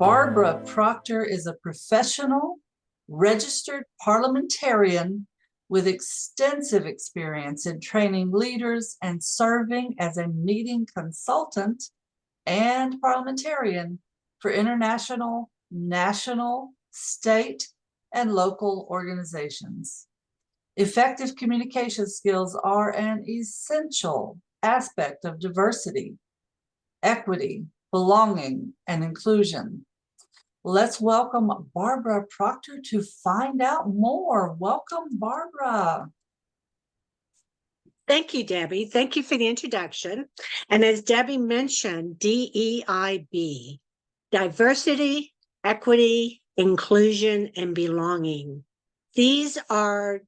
Barbara Proctor is a professional, registered parliamentarian with extensive experience in training leaders and serving as a meeting consultant and parliamentarian for international, national, state, and local organizations. Effective communication skills are an essential aspect of diversity, equity, belonging, and inclusion. Let's welcome Barbara Proctor to find out more. Welcome, Barbara. Thank you, Debbie. Thank you for the introduction. And as Debbie mentioned, DEIB, diversity, equity, inclusion, and belonging. These are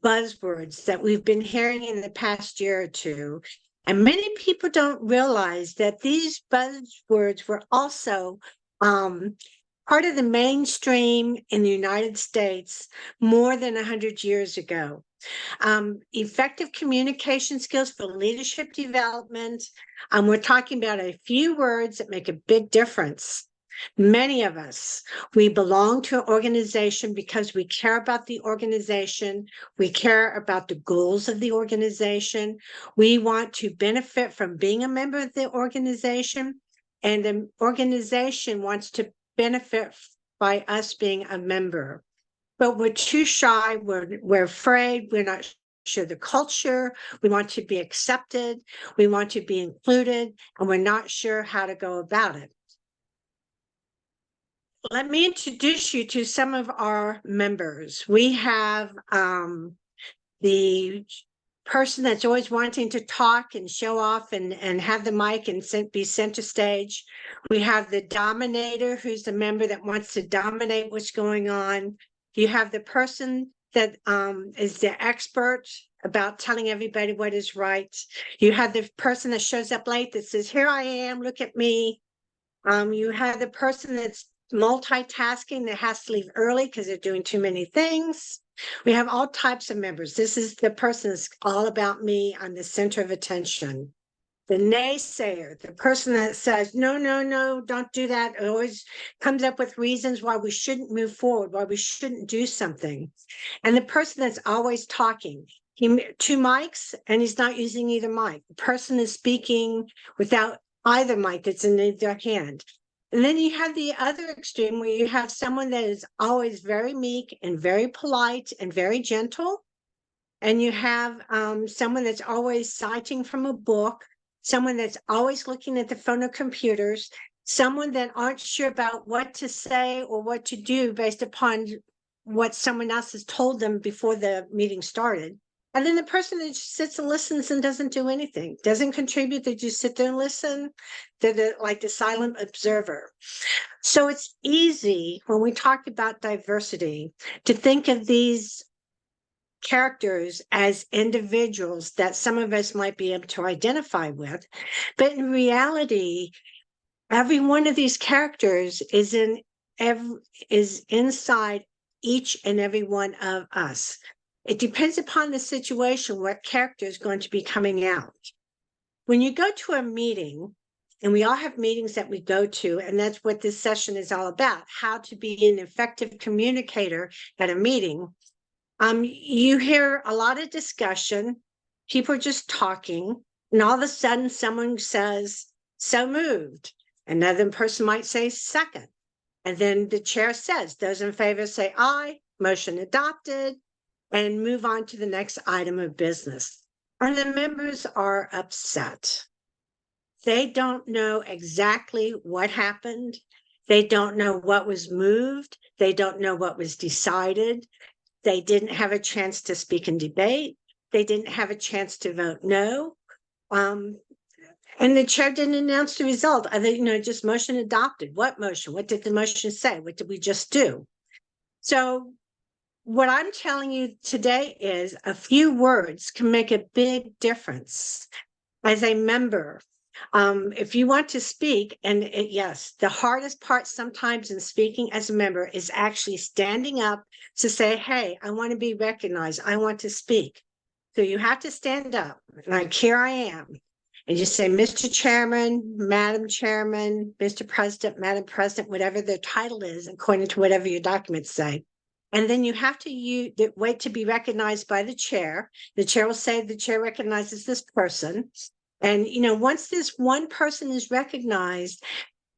buzzwords that we've been hearing in the past year or two. And many people don't realize that these buzzwords were also part of the mainstream in the United States more than 100 years ago. Effective communication skills for leadership development. We're talking about a few words that make a big difference. Many of us, we belong to an organization because we care about the organization. We care about the goals of the organization. We want to benefit from being a member of the organization, and the organization wants to benefit by us being a member. But we're too shy, we're afraid, we're not sure the culture, we want to be accepted, we want to be included, and we're not sure how to go about it. Let me introduce you to some of our members. We have the person that's always wanting to talk and show off and have the mic and be center stage. We have the dominator, who's the member that wants to dominate what's going on. You have the person that is the expert about telling everybody what is right. You have the person that shows up late that says, here I am, look at me. You have the person that's multitasking that has to leave early because they're doing too many things. We have all types of members. This is the person that's all about me. I'm the center of attention. The naysayer, the person that says, no, no, no, don't do that. It always comes up with reasons why we shouldn't move forward, why we shouldn't do something. And the person that's always talking, two mics, and he's not using either mic. The person is speaking without either mic that's in their hand. And then you have the other extreme where you have someone that is always very meek and very polite and very gentle. And you have someone that's always citing from a book, someone that's always looking at the phone or computers, someone that aren't sure about what to say or what to do based upon what someone else has told them before the meeting started. And then the person that just sits and listens and doesn't do anything, doesn't contribute, they just sit there and listen. They're like the silent observer. So it's easy when we talk about diversity to think of these characters as individuals that some of us might be able to identify with. But in reality, every one of these characters is inside each and every one of us. It depends upon the situation, what character is going to be coming out. When you go to a meeting, and we all have meetings that we go to, and that's what this session is all about, how to be an effective communicator at a meeting. You hear a lot of discussion, people are just talking, and all of a sudden someone says, so moved. Another person might say second. And then the chair says, those in favor say aye, motion adopted, and move on to the next item of business. And the members are upset. They don't know exactly what happened. They don't know what was moved. They don't know what was decided. They didn't have a chance to speak and debate. They didn't have a chance to vote no. And the chair didn't announce the result. Just motion adopted. What motion? What did the motion say? What did we just do? So what I'm telling you today is a few words can make a big difference. As a member, if you want to speak, and yes, the hardest part sometimes in speaking as a member is actually standing up to say, hey, I want to be recognized. I want to speak. So you have to stand up. Like, here I am. And you say, Mr. Chairman, Madam Chairman, Mr. President, Madam President, whatever their title is, according to whatever your documents say. And then you have to wait to be recognized by the chair. The chair will say the chair recognizes this person. And, once this one person is recognized,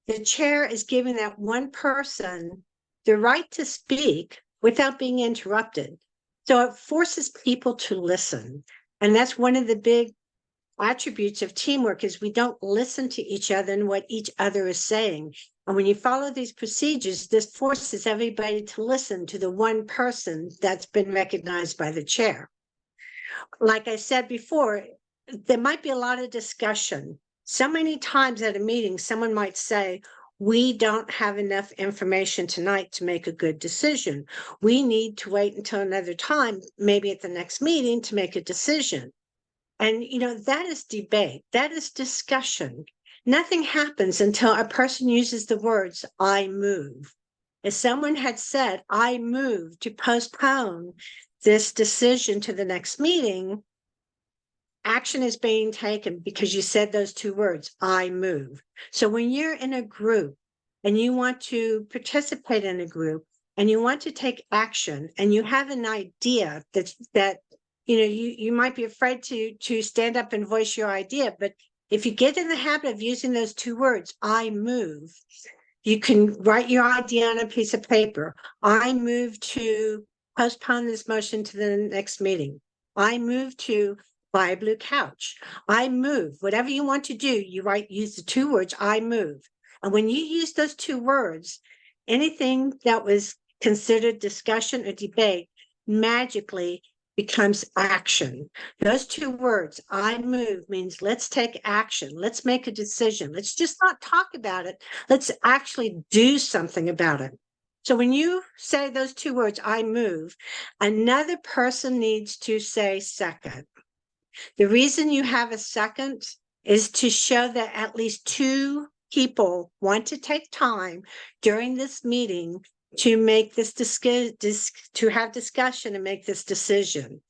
the chair is giving that one person the right to speak without being interrupted. So it forces people to listen. And that's one of the big attributes of teamwork is we don't listen to each other and what each other is saying. And when you follow these procedures, this forces everybody to listen to the one person that's been recognized by the chair. Like I said before, there might be a lot of discussion. So many times at a meeting, someone might say, we don't have enough information tonight to make a good decision. We need to wait until another time, maybe at the next meeting, to make a decision. And, that is debate. That is discussion. Nothing happens until a person uses the words, I move. If someone had said, I move to postpone this decision to the next meeting, action is being taken because you said those two words, I move. So when you're in a group and you want to participate in a group and you want to take action and you have an idea that you might be afraid to stand up and voice your idea, but if you get in the habit of using those two words, I move, you can write your idea on a piece of paper. I move to postpone this motion to the next meeting. I move to buy a blue couch. I move. Whatever you want to do, use the two words, I move. And when you use those two words, anything that was considered discussion or debate magically becomes action. Those two words, I move, means let's take action. Let's make a decision. Let's just not talk about it. Let's actually do something about it. So when you say those two words, I move, another person needs to say second. The reason you have a second is to show that at least two people want to take time during this meeting to make this to have discussion and make this decision.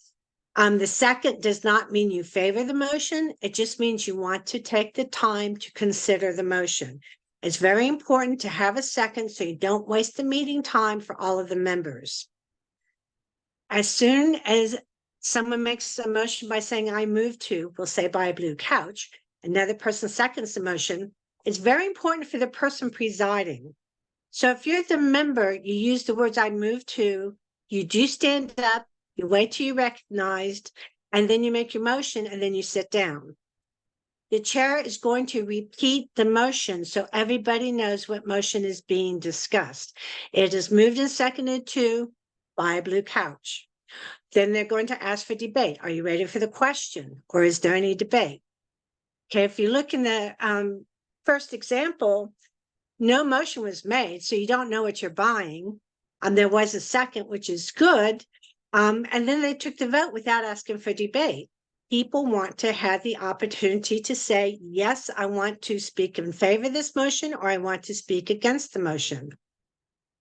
The second does not mean you favor the motion. It just means you want to take the time to consider the motion. It's very important to have a second so you don't waste the meeting time for all of the members. As soon as someone makes a motion by saying, I move to, we'll say buy a blue couch, another person seconds the motion, it's very important for the person presiding. So if you're the member, you use the words I move to, you do stand up, you wait till you're recognized, and then you make your motion, and then you sit down. The chair is going to repeat the motion so everybody knows what motion is being discussed. It is moved and seconded to buy a blue couch. Then they're going to ask for debate. Are you ready for the question? Or is there any debate? Okay, if you look in the first example, no motion was made, so you don't know what you're buying. There was a second, which is good. And then they took the vote without asking for debate. People want to have the opportunity to say, yes, I want to speak in favor of this motion, or I want to speak against the motion.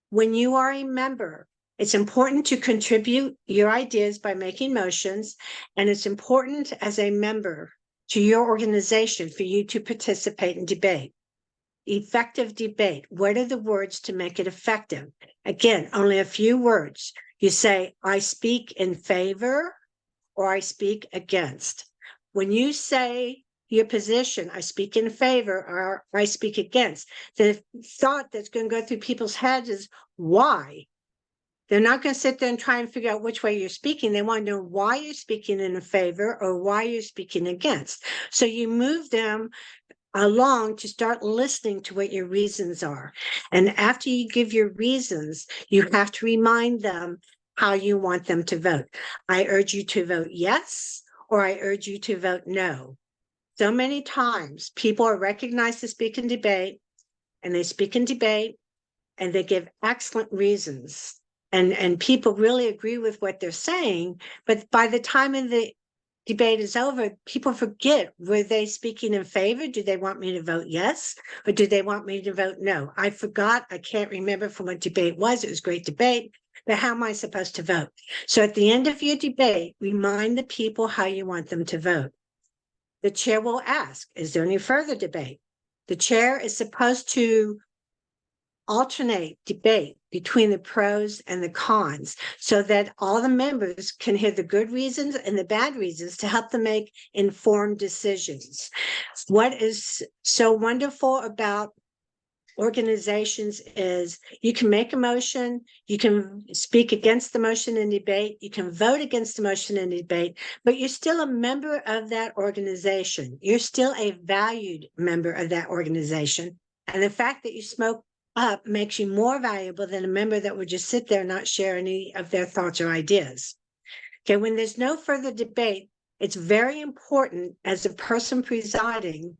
When you are a member, it's important to contribute your ideas by making motions, and it's important as a member to your organization for you to participate in debate. Effective debate. What are the words to make it effective? Again, only a few words. You say, I speak in favor, or I speak against. When you say your position, I speak in favor, or I speak against, the thought that's going to go through people's heads is, why? They're not going to sit there and try and figure out which way you're speaking. They want to know why you're speaking in favor or why you're speaking against. So you move them along to start listening to what your reasons are. And after you give your reasons, you have to remind them how you want them to vote. I urge you to vote yes, or I urge you to vote no. So many times people are recognized to speak in debate, and they speak in debate, and they give excellent reasons. And people really agree with what they're saying, but by the time of the debate is over, people forget, were they speaking in favor? Do they want me to vote yes? Or do they want me to vote no? I forgot. I can't remember from what debate was. It was a great debate, but how am I supposed to vote? So at the end of your debate, remind the people how you want them to vote. the chair will ask, is there any further debate? The chair is supposed to alternate debate between the pros and the cons so that all the members can hear the good reasons and the bad reasons to help them make informed decisions. What is so wonderful about organizations is you can make a motion, you can speak against the motion in debate, you can vote against the motion in debate, but you're still a member of that organization. You're still a valued member of that organization. And the fact that you spoke up makes you more valuable than a member that would just sit there and not share any of their thoughts or ideas. Okay, when there's no further debate, it's very important as a person presiding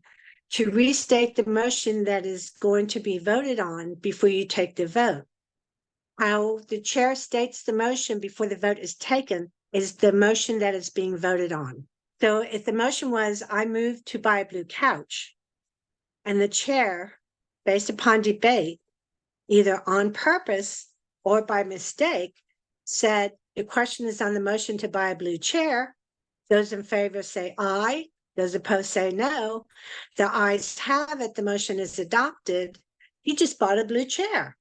to restate the motion that is going to be voted on before you take the vote. How the chair states the motion before the vote is taken is the motion that is being voted on. So if the motion was, I move to buy a blue couch, and the chair, based upon debate, either on purpose or by mistake, said the question is on the motion to buy a blue chair, those in favor say aye. Those opposed say no. The ayes have it. The motion is adopted. You just bought a blue chair.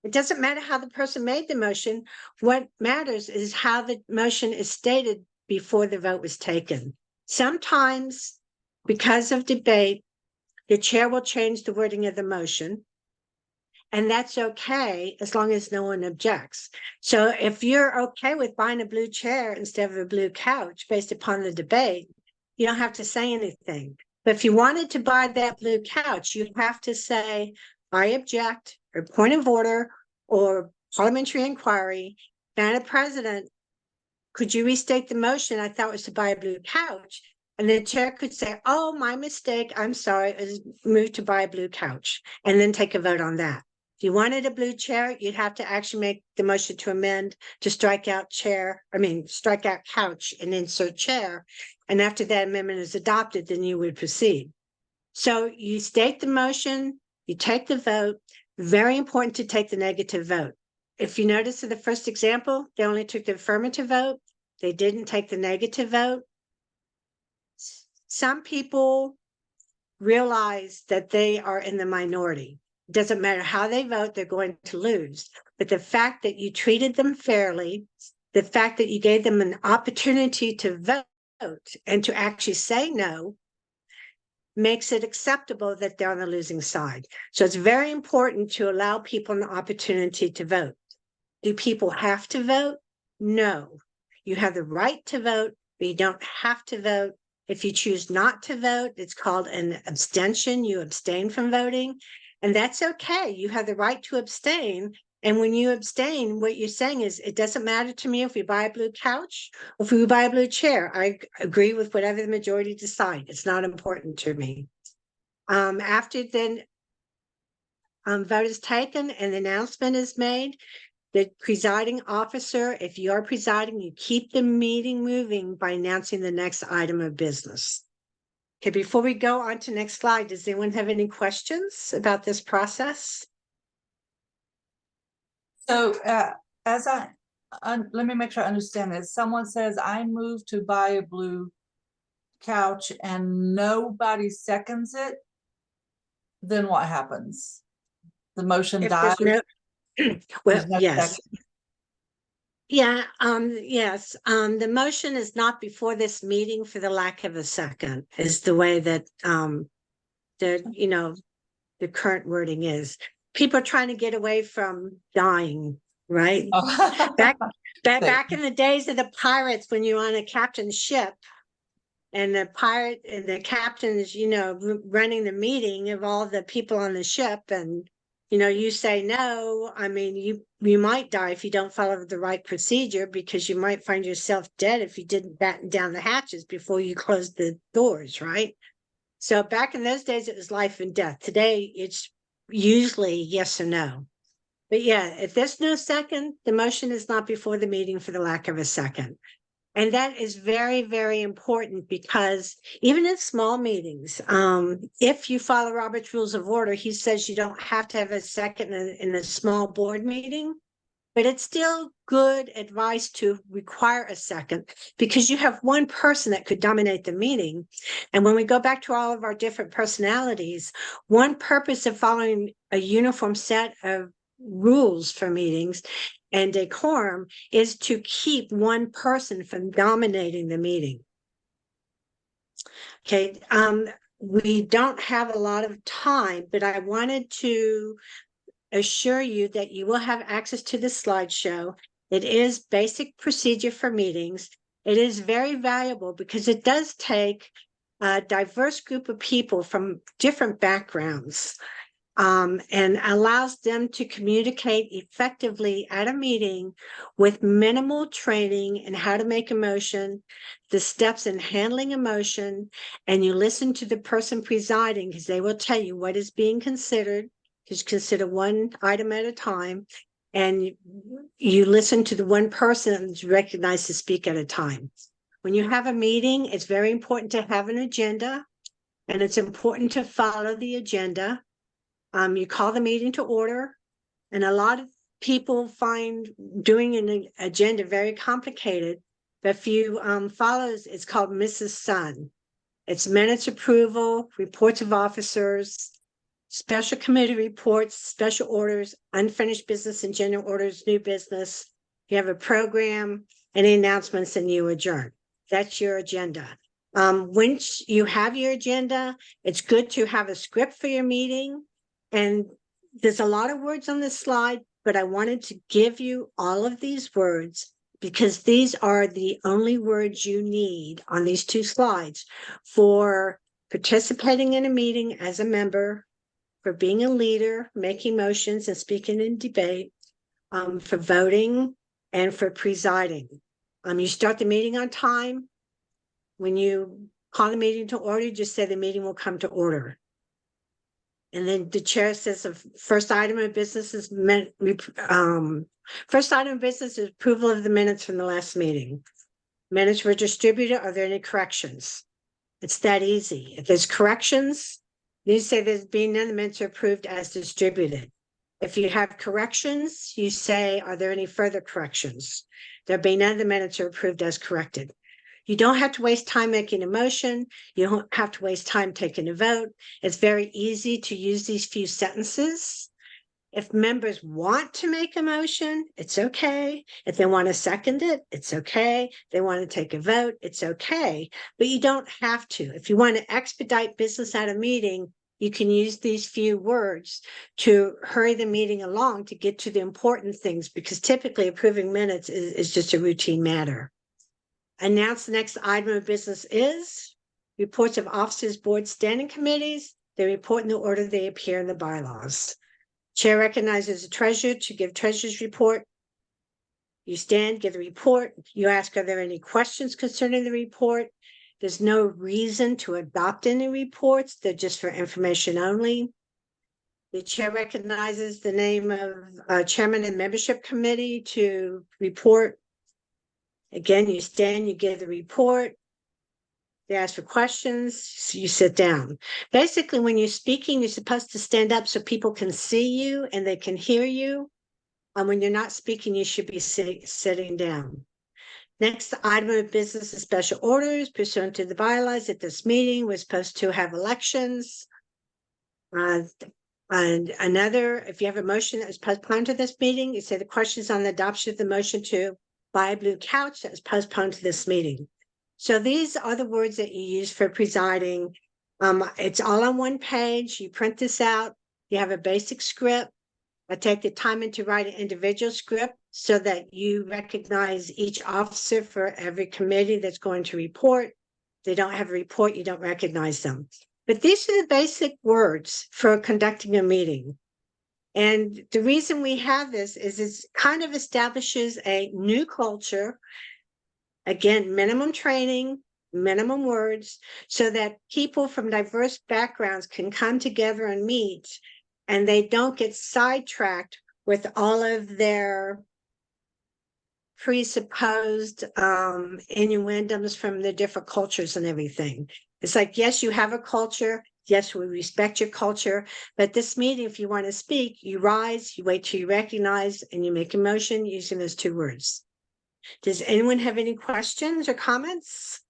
It doesn't matter how the person made the motion. What matters is how the motion is stated before the vote was taken. Sometimes, because of debate, the chair will change the wording of the motion. And that's okay as long as no one objects. So if you're okay with buying a blue chair instead of a blue couch based upon the debate, you don't have to say anything. But if you wanted to buy that blue couch, you have to say, I object, or point of order, or parliamentary inquiry. Madam President, could you restate the motion? I thought it was to buy a blue couch. And the chair could say, oh, my mistake. I'm sorry. It was moved to buy a blue couch, and then take a vote on that. If you wanted a blue chair, you'd have to actually make the motion to amend to strike out couch and insert chair. And after that amendment is adopted, then you would proceed. So you state the motion, you take the vote. Very important to take the negative vote. If you notice in the first example, they only took the affirmative vote. They didn't take the negative vote. Some people realize that they are in the minority. It doesn't matter how they vote, they're going to lose. But the fact that you treated them fairly, the fact that you gave them an opportunity to vote and to actually say no, makes it acceptable that they're on the losing side. So it's very important to allow people an opportunity to vote. Do people have to vote? No. You have the right to vote, but you don't have to vote. If you choose not to vote, it's called an abstention. You abstain from voting. And that's okay. You have the right to abstain. And when you abstain, what you're saying is, it doesn't matter to me if we buy a blue couch or if we buy a blue chair. I agree with whatever the majority decide. It's not important to me. After then vote is taken and the announcement is made, the presiding officer, if you are presiding, you keep the meeting moving by announcing the next item of business. Okay, before we go on to next slide, does anyone have any questions about this process? So let me make sure I understand this. Someone says, I move to buy a blue couch and nobody seconds it. Then what happens? The motion If dies? there's well, There's no yes. second? Yeah, yes. The motion is not before this meeting for the lack of a second, is the way that the current wording is. People are trying to get away from dying, right? Oh. Back in the days of the pirates, when you're on a captain's ship and the pirate and the captain is, running the meeting of all the people on the ship, and you say no, I mean, you might die if you don't follow the right procedure, because you might find yourself dead if you didn't batten down the hatches before you closed the doors, right? So back in those days, it was life and death. Today, it's usually yes or no. But yeah, if there's no second, the motion is not before the meeting for the lack of a second. And that is very, very important, because even in small meetings, if you follow Robert's Rules of Order, he says you don't have to have a second in a small board meeting. but it's still good advice to require a second because you have one person that could dominate the meeting. And when we go back to all of our different personalities, one purpose of following a uniform set of rules for meetings and decorum is to keep one person from dominating the meeting. Okay, we don't have a lot of time, but I wanted to assure you that you will have access to the slideshow. It is basic procedure for meetings. It is very valuable because it does take a diverse group of people from different backgrounds and allows them to communicate effectively at a meeting with minimal training in how to make a motion, the steps in handling emotion, and you listen to the person presiding because they will tell you what is being considered. Just consider one item at a time, and you listen to the one person that's recognized to speak at a time. When you have a meeting, it's very important to have an agenda, and it's important to follow the agenda. You call the meeting to order, and a lot of people find doing an agenda very complicated. But if you follow, it's called Mrs. Sun. It's minutes approval, reports of officers, special committee reports, special orders, unfinished business and general orders, new business. You have a program, any announcements, and you adjourn. That's your agenda. Once you have your agenda, it's good to have a script for your meeting. And there's a lot of words on this slide, but I wanted to give you all of these words because these are the only words you need on these two slides for participating in a meeting as a member, for being a leader, making motions and speaking in debate, for voting, and for presiding. You start the meeting on time. When you call the meeting to order, just say the meeting will come to order. And then the chair says the first item of business is approval of the minutes from the last meeting. Minutes were distributed. Are there any corrections? It's that easy. If there's corrections, you say there's been none, the minutes are approved as distributed. If you have corrections, you say, are there any further corrections? There be none, the minutes are approved as corrected. You don't have to waste time making a motion. You don't have to waste time taking a vote. It's very easy to use these few sentences. If members want to make a motion, it's okay. If they want to second it, it's okay. If they want to take a vote, it's okay. But you don't have to. If you want to expedite business at a meeting, you can use these few words to hurry the meeting along to get to the important things, because typically approving minutes is just a routine matter. Announce the next item of business is reports of officers, boards, standing committees. They report in the order they appear in the bylaws. Chair recognizes the treasurer to give treasurer's report. You stand, give the report. You ask, are there any questions concerning the report? There's no reason to adopt any reports. They're just for information only. The chair recognizes the name of chairman and membership committee to report. Again, you stand, you give the report. They ask for questions, you sit down. Basically, when you're speaking, you're supposed to stand up so people can see you and they can hear you. And when you're not speaking, you should be sitting down. Next item of business is special orders pursuant to the bylaws. At this meeting, we're supposed to have elections. And another, if you have a motion that was postponed to this meeting, you say the questions on the adoption of the motion to buy a blue couch that was postponed to this meeting. So these are the words that you use for presiding. It's all on one page. You print this out. You have a basic script. I take the time to write an individual script so that you recognize each officer for every committee that's going to report. If they don't have a report, you don't recognize them. But these are the basic words for conducting a meeting. And the reason we have this is it kind of establishes a new culture. Again, minimum training, minimum words, so that people from diverse backgrounds can come together and meet, and they don't get sidetracked with all of their presupposed innuendos from the different cultures and everything. It's like, yes, you have a culture. Yes, we respect your culture, but this meeting, if you want to speak, you rise, you wait till you recognize, and you make a motion using those 2 words. Does anyone have any questions or comments?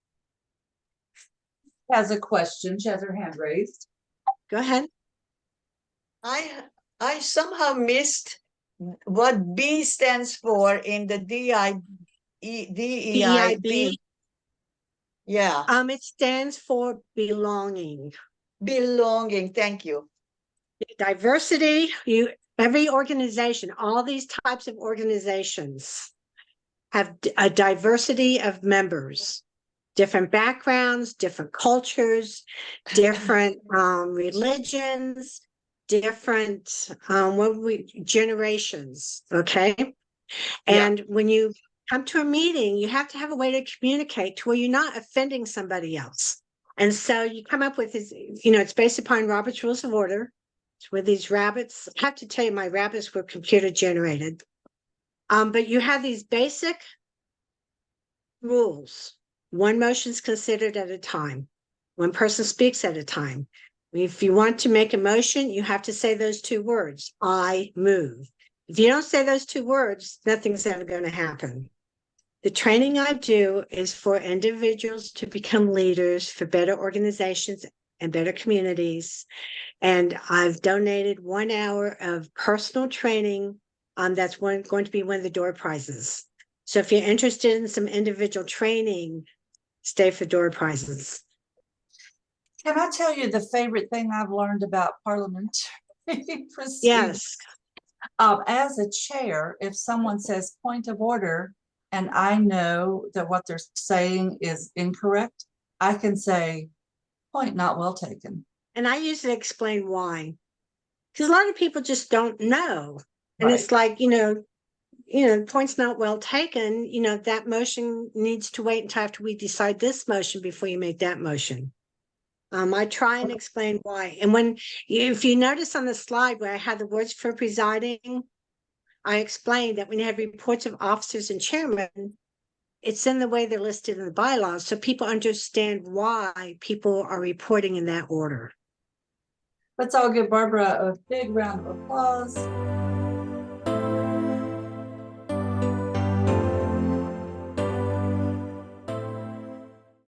Has a question. She has her hand raised. Go ahead. I somehow missed what B stands for in the DEIB. DEIB. Yeah, It stands for belonging. belonging. Thank you. Diversity, every organization, all these types of organizations have a diversity of members, different backgrounds, different cultures, different religions, different generations. Okay. And when you come to a meeting, you have to have a way to communicate to where you're not offending somebody else. And so you come up with this, it's based upon Robert's Rules of Order. It's with these rabbits. I have to tell you, my rabbits were computer generated. But you have these basic rules. One motion is considered at a time. One person speaks at a time. If you want to make a motion, you have to say those 2 words, I move. If you don't say those 2 words, nothing's ever going to happen. The training I do is for individuals to become leaders for better organizations and better communities. And I've donated 1 hour of personal training. That's going to be one of the door prizes. So if you're interested in some individual training, stay for door prizes. Can I tell you the favorite thing I've learned about parliamentary procedure? Yes. As a chair, if someone says point of order, and I know that what they're saying is incorrect, I can say, point not well taken. And I usually explain why. Because a lot of people just don't know. And Right. it's like, point's not well taken, that motion needs to wait until after we decide this motion before you make that motion. I try and explain why. And if you notice on the slide where I had the words for presiding, I explained that when you have reports of officers and chairmen, it's in the way they're listed in the bylaws, so people understand why people are reporting in that order. Let's all give Barbara a big round of applause.